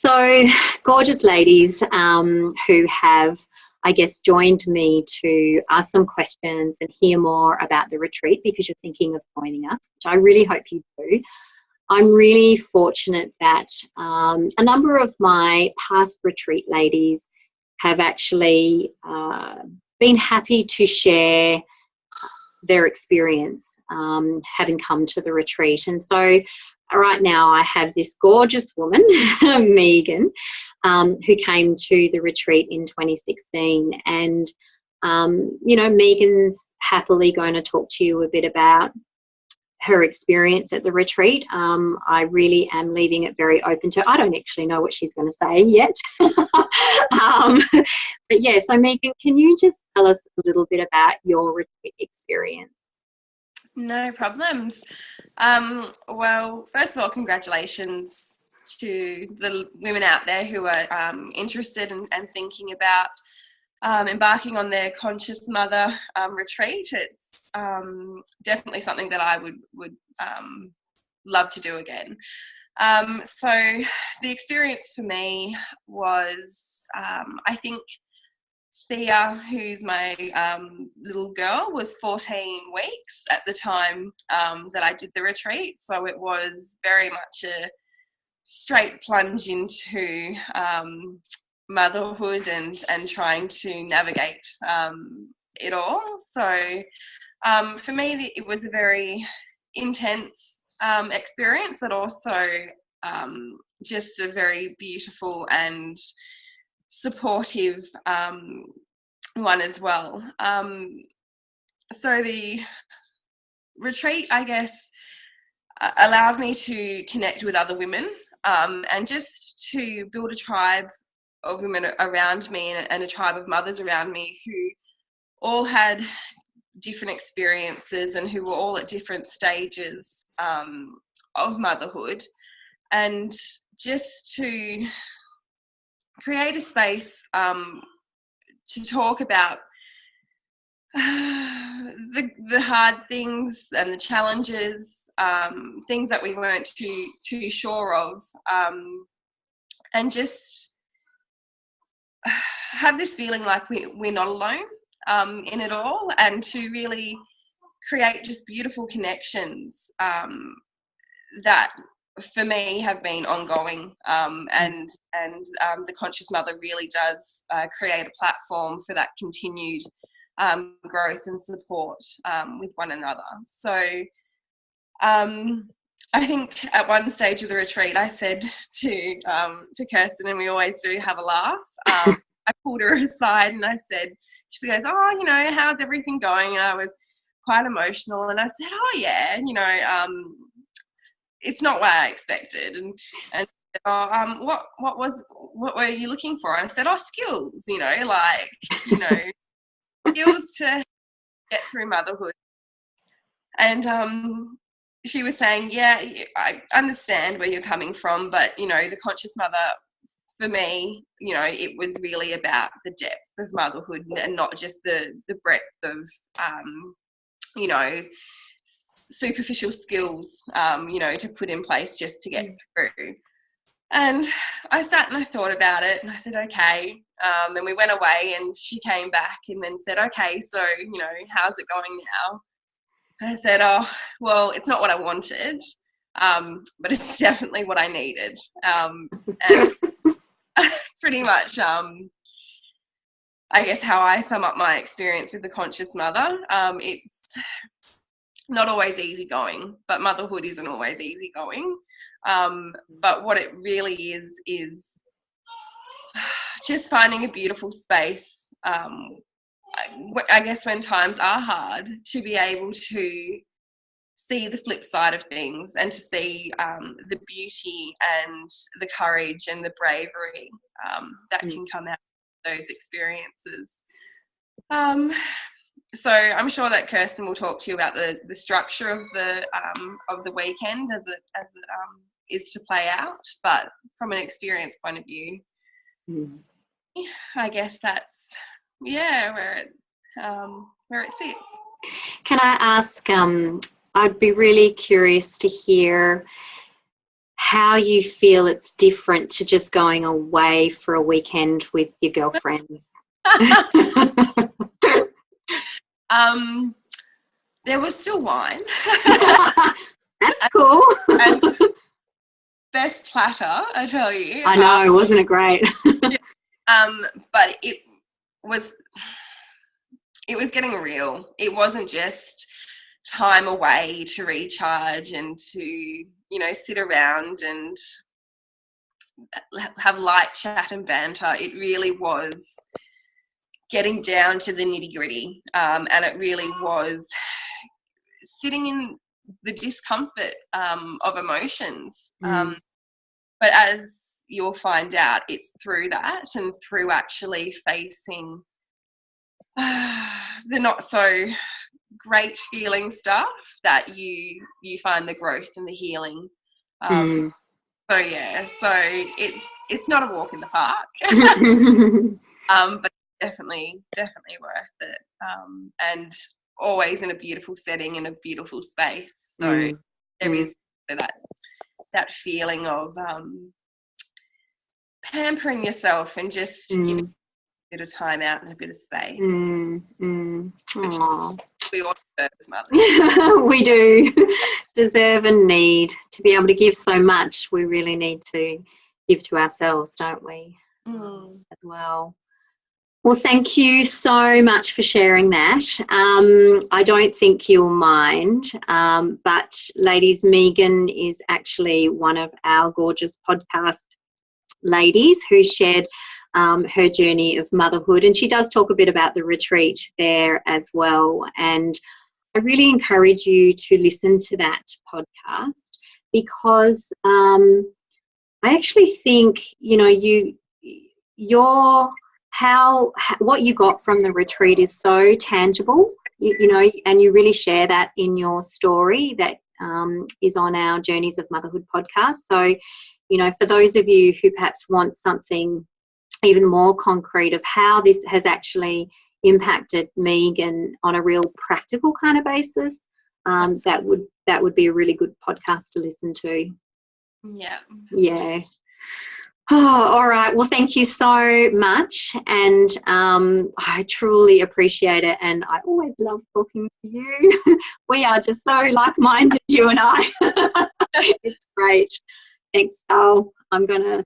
So, gorgeous ladies who have, I guess, joined me to ask some questions and hear more about the retreat because you're thinking of joining us, which I really hope you do. I'm really fortunate that a number of my past retreat ladies have actually been happy to share their experience having come to the retreat. And so right now I have this gorgeous woman, Megan, who came to the retreat in 2016. And, Megan's happily going to talk to you a bit about her experience at the retreat. I really am leaving it very open to, I don't actually know what she's going to say yet. But yeah, so Megan, can you just tell us a little bit about your retreat experience? No problems. Well, first of all, congratulations to the women out there who are interested and thinking about embarking on their Conscious Mother retreat. It's definitely something that I would love to do again. So the experience for me was, I think Thea, who's my little girl, was 14 weeks at the time that I did the retreat. So it was very much a straight plunge into motherhood and trying to navigate it all. So for me, it was a very intense experience, but also just a very beautiful and supportive one as well. So the retreat, I guess, allowed me to connect with other women and just to build a tribe of women around me and a tribe of mothers around me who all had different experiences and who were all at different stages of motherhood, and just to create a space to talk about the hard things and the challenges, things that we weren't too sure of, and just have this feeling like we're not alone in it all, and to really create just beautiful connections that for me have been ongoing, and the Conscious Mother really does create a platform for that continued growth and support with one another. So I think at one stage of the retreat I said to Kirstin, and we always do have a laugh, I pulled her aside and I said, she goes, "Oh, how's everything going?" And I was quite emotional, and I said, "Oh yeah, it's not what I expected." And what were you looking for? And I said, skills, skills to get through motherhood. And she was saying, yeah, I understand where you're coming from, but the Conscious Mother, for me, it was really about the depth of motherhood and not just the breadth of superficial skills, to put in place just to get through. And I sat and I thought about it, and I said, okay. And we went away, and she came back and then said, okay, so, how's it going now? And I said, oh, well, it's not what I wanted, but it's definitely what I needed. And pretty much, I guess how I sum up my experience with the Conscious Mother, it's not always easy going, but motherhood isn't always easy going. But what it really is just finding a beautiful space, I guess when times are hard, to be able to see the flip side of things and to see the beauty and the courage and the bravery that can come out of those experiences. So I'm sure that Kirstin will talk to you about the structure of the weekend as it is to play out. But from an experience point of view, I guess that's where it sits. Can I ask? I'd be really curious to hear how you feel it's different to just going away for a weekend with your girlfriends. There was still wine. That's cool. And best platter, I tell you. I know, wasn't it great? But it was getting real. It wasn't just time away to recharge and to, you know, sit around and have light chat and banter. It really was getting down to the nitty-gritty, and it really was sitting in the discomfort of emotions. But as you'll find out, it's through that and through actually facing the not so great feeling stuff that you find the growth and the healing. So yeah, so it's not a walk in the park, but definitely worth it, and always in a beautiful setting, in a beautiful space. So there is that feeling of pampering yourself and just you know, a bit of time out and a bit of space. We all deserve as mothers. We do deserve and need to be able to give so much. We really need to give to ourselves, don't we? As well. Well, thank you so much for sharing that. I don't think you'll mind, but ladies, Megan is actually one of our gorgeous podcast ladies who shared her journey of motherhood, and she does talk a bit about the retreat there as well. And I really encourage you to listen to that podcast, because I actually think, you know, what you got from the retreat is so tangible, you know, and you really share that in your story that is on our Journeys of Motherhood podcast. So, you know, for those of you who perhaps want something even more concrete of how this has actually impacted Megan on a real practical kind of basis, that would be a really good podcast to listen to. Yeah. Oh, all right. Well, thank you so much, and I truly appreciate it, and I always love talking to you. We are just so like-minded, you and I. It's great. Thanks, Al. I'm going to